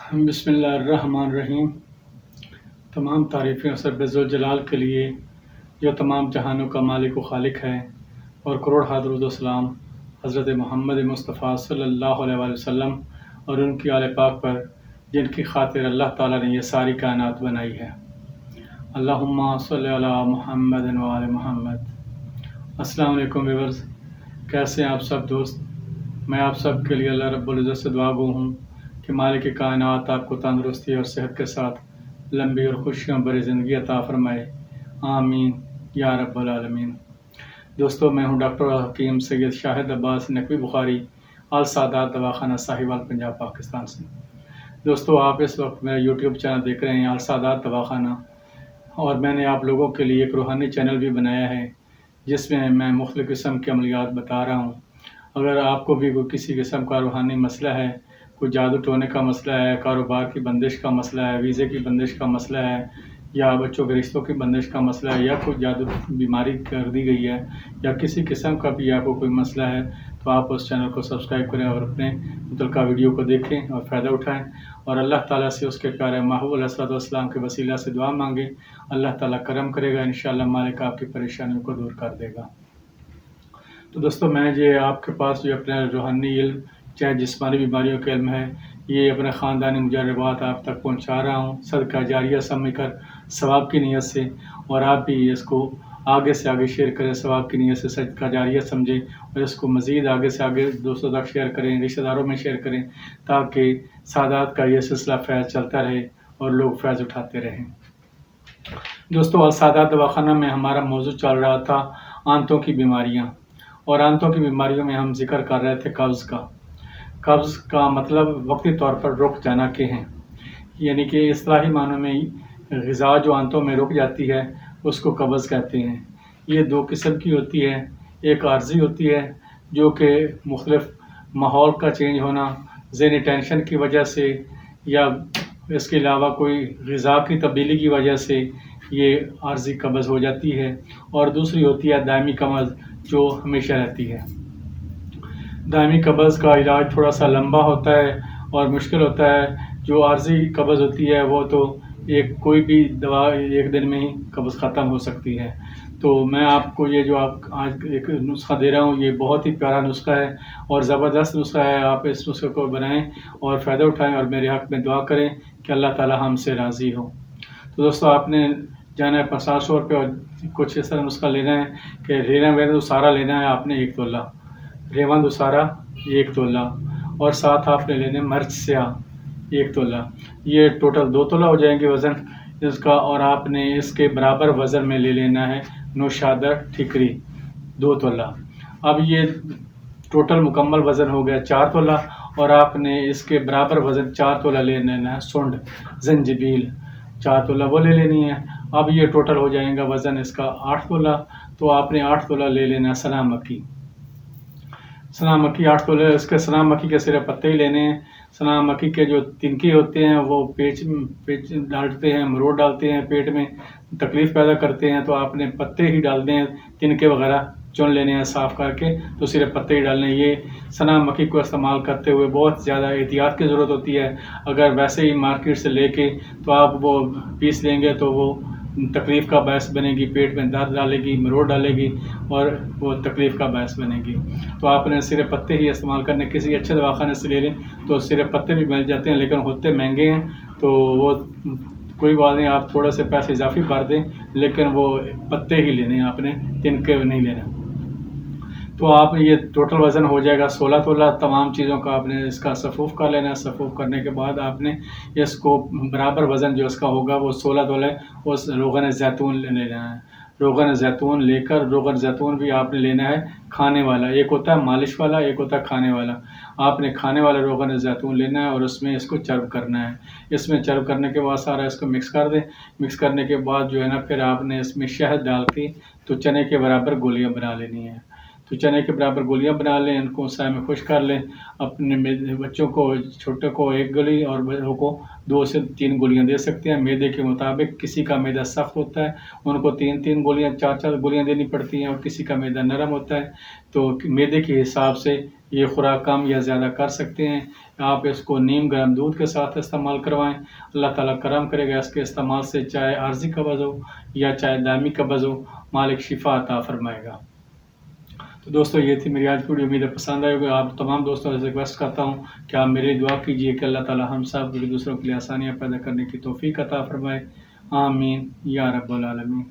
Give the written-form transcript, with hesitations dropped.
بسم اللہ الرحمن الرحیم۔ تمام تعریفیں اس رب ذوالجلال کے لیے جو تمام جہانوں کا مالک و خالق ہے، اور کروڑ درود و سلام حضرت محمد مصطفیٰ صلی اللہ علیہ وآلہ وسلم اور ان کی آل پاک پر، جن کی خاطر اللہ تعالیٰ نے یہ ساری کائنات بنائی ہے۔ اللہم صلی علی محمد و آل محمد۔ السلام علیکم ویورز، کیسے ہیں آپ سب دوست؟ میں آپ سب کے لیے اللہ رب العزت سے دعا گو ہوں کہ مالک کائنات آپ کو تندرستی اور صحت کے ساتھ لمبی اور خوشیوں بھری زندگی عطا فرمائے، آمین یا رب العالمین۔ دوستو، میں ہوں ڈاکٹر حکیم سید شاہد عباس نقوی بخاری، السادات دواخانہ ساہیوال، پنجاب، پاکستان سے۔ دوستو، آپ اس وقت میرا یوٹیوب چینل دیکھ رہے ہیں، السادات دواخانہ، اور میں نے آپ لوگوں کے لیے ایک روحانی چینل بھی بنایا ہے جس میں میں مختلف قسم کے عملیات بتا رہا ہوں۔ اگر آپ کو بھی کوئی کسی قسم کا روحانی مسئلہ ہے، کوئی جادو ٹونے کا مسئلہ ہے، کاروبار کی بندش کا مسئلہ ہے، ویزے کی بندش کا مسئلہ ہے، یا بچوں کے رشتوں کی بندش کا مسئلہ ہے، یا کوئی جادو بیماری کر دی گئی ہے، یا کسی قسم کا بھی آپ کو کوئی مسئلہ ہے، تو آپ اس چینل کو سبسکرائب کریں اور اپنے متعلقہ ویڈیو کو دیکھیں اور فائدہ اٹھائیں، اور اللہ تعالیٰ سے اس کے پیارے محبوب علیہ الصلوۃ والسلام کے وسیلہ سے دعا مانگیں۔ اللہ تعالیٰ کرم کرے گا، انشاءاللہ مالک آپ کی پریشانیوں کو دور کر دے گا۔ تو دوستو، میں یہ آپ کے پاس جو اپنے روحانی علم، چاہے جسمانی بیماریوں کے علم ہے، یہ اپنے خاندانی مجربات آپ تک پہنچا رہا ہوں، صدقہ جاریہ سمجھ کر، ثواب کی نیت سے، اور آپ بھی اس کو آگے سے آگے شیئر کریں، ثواب کی نیت سے صدقہ جاریہ سمجھیں، اور اس کو مزید آگے سے آگے دوستوں تک شیئر کریں، رشتہ داروں میں شیئر کریں، تاکہ سادات کا یہ سلسلہ فیض چلتا رہے اور لوگ فیض اٹھاتے رہیں۔ دوستو، السادات دواخانہ میں ہمارا موضوع چل رہا تھا آنتوں کی بیماریاں، اور آنتوں کی بیماریوں میں ہم ذکر کر رہے تھے قبض کا۔ قبض کا مطلب وقتی طور پر رک جانا کے ہیں، یعنی کہ اصطلاحی معنوں میں غذا جو آنتوں میں رک جاتی ہے اس کو قبض کہتے ہیں۔ یہ دو قسم کی ہوتی ہے، ایک عارضی ہوتی ہے جو کہ مختلف ماحول کا چینج ہونا، ذہنی ٹینشن کی وجہ سے، یا اس کے علاوہ کوئی غذا کی تبدیلی کی وجہ سے یہ عارضی قبض ہو جاتی ہے، اور دوسری ہوتی ہے دائمی قبض جو ہمیشہ رہتی ہے۔ دائمی قبض کا علاج تھوڑا سا لمبا ہوتا ہے اور مشکل ہوتا ہے۔ جو عارضی قبض ہوتی ہے وہ تو کوئی بھی دوا ایک دن میں ہی قبض ختم ہو سکتی ہے۔ تو میں آپ کو یہ جو آپ آج ایک نسخہ دے رہا ہوں، یہ بہت ہی پیارا نسخہ ہے اور زبردست نسخہ ہے۔ آپ اس نسخے کو بنائیں اور فائدہ اٹھائیں، اور میرے حق میں دعا کریں کہ اللہ تعالی ہم سے راضی ہو۔ تو دوستو، آپ نے جانا ہے 50 روپے، اور کچھ اس طرح نسخہ لینا ہے کہ رینا سارا لینا ہے آپ نے 1 تولہ، ریوند سارا 1 تولہ، اور ساتھ آپ نے لینے مرچ سیاہ 1 تولہ۔ یہ ٹوٹل 2 تولہ ہو جائیں گے وزن اس کا، اور آپ نے اس کے برابر وزن میں لے لینا ہے نوشادر ٹھیکری 2 تولہ۔ اب یہ ٹوٹل مکمل وزن ہو گیا 4 تولہ، اور آپ نے اس کے برابر وزن 4 تولہ لے لینا ہے سنڈ زنجبیل 4 تولہ وہ لے لینی ہے۔ اب یہ ٹوٹل ہو جائے گا وزن اس کا 8 تولہ، تو آپ نے 8 تولہ لے لینا ہے سنا مکھی۔ سنا مکھی 8 تولہ، اس کے سنا مکھی کے صرف پتے ہی لینے ہیں۔ سنا مکھی کے جو تنکے ہوتے ہیں وہ پیچ ڈالتے ہیں، مروڑ ڈالتے ہیں، پیٹ میں تکلیف پیدا کرتے ہیں، تو آپ نے پتے ہی ڈال دیں، تنکے وغیرہ چن لینے ہیں صاف کر کے، تو صرف پتے ہی ڈالنے ہیں۔ یہ سنا مکھی کو استعمال کرتے ہوئے بہت زیادہ احتیاط کی ضرورت ہوتی ہے۔ اگر ویسے ہی مارکیٹ سے لے کے تو آپ وہ پیس لیں گے تو وہ تکلیف کا باعث بنے گی، پیٹ میں درد ڈالے گی، مروڑ ڈالے گی، اور وہ تکلیف کا باعث بنے گی۔ تو آپ نے صرف پتے ہی استعمال کرنے، کسی اچھے دواخانے سے لے لیں تو صرف پتے بھی مل جاتے ہیں، لیکن ہوتے مہنگے ہیں، تو وہ کوئی بات نہیں، آپ تھوڑے سے پیسے اضافی بھر دیں، لیکن وہ پتے ہی لینے ہیں، آپ نے تنکے نہیں لینا۔ تو آپ یہ ٹوٹل وزن ہو جائے گا 16 تولہ۔ تمام چیزوں کا آپ نے اس کا صفوف کر لینا ہے۔ صفوف کرنے کے بعد آپ نے اس کو برابر وزن جو اس کا ہوگا وہ 16 تولہ، اس روغن زیتون لے لینا ہے۔ روغن زیتون لے کر، روغن زیتون بھی آپ نے لینا ہے کھانے والا، ایک ہوتا ہے مالش والا، ایک ہوتا ہے کھانے والا۔ آپ نے کھانے والا روغن زیتون لینا ہے اور اس میں اس کو چرب کرنا ہے۔ اس میں چرب کرنے کے بعد سارا اس کو مکس کر دیں۔ مکس کرنے کے بعد جو ہے نا، پھر آپ نے اس میں شہد ڈال کے تو چنے کے برابر گولیاں بنا لینی ہیں۔ تو چنے کے برابر گولیاں بنا لیں، ان کو سائے میں خشک کر لیں، اپنے بچوں کو چھوٹے کو 1 گولی اور بڑوں کو 2 سے 3 گولیاں دے سکتے ہیں میدے کے مطابق۔ کسی کا میدہ سخت ہوتا ہے ان کو 3 گولیاں 4 گولیاں دینی پڑتی ہیں، اور کسی کا میدہ نرم ہوتا ہے تو میدے کے حساب سے یہ خوراک کم یا زیادہ کر سکتے ہیں۔ آپ اس کو نیم گرم دودھ کے ساتھ استعمال کروائیں، اللہ تعالیٰ کرم کرے گا اس کے استعمال سے، چاہے عارضی قبض ہو یا چاہے دائمی قبض ہو، مالک شفا عطا فرمائے گا۔ تو دوستو یہ تھی میری آج کی ویڈیو، امید ہے پسند آئے ہوگی۔ آپ تمام دوستوں سے ریکویسٹ کرتا ہوں کہ آپ میری دعا کیجیے کہ اللہ تعالیٰ ہم سب دوسروں کے لیے آسانیاں پیدا کرنے کی توفیق عطا فرمائے، آمین یا رب العالمین۔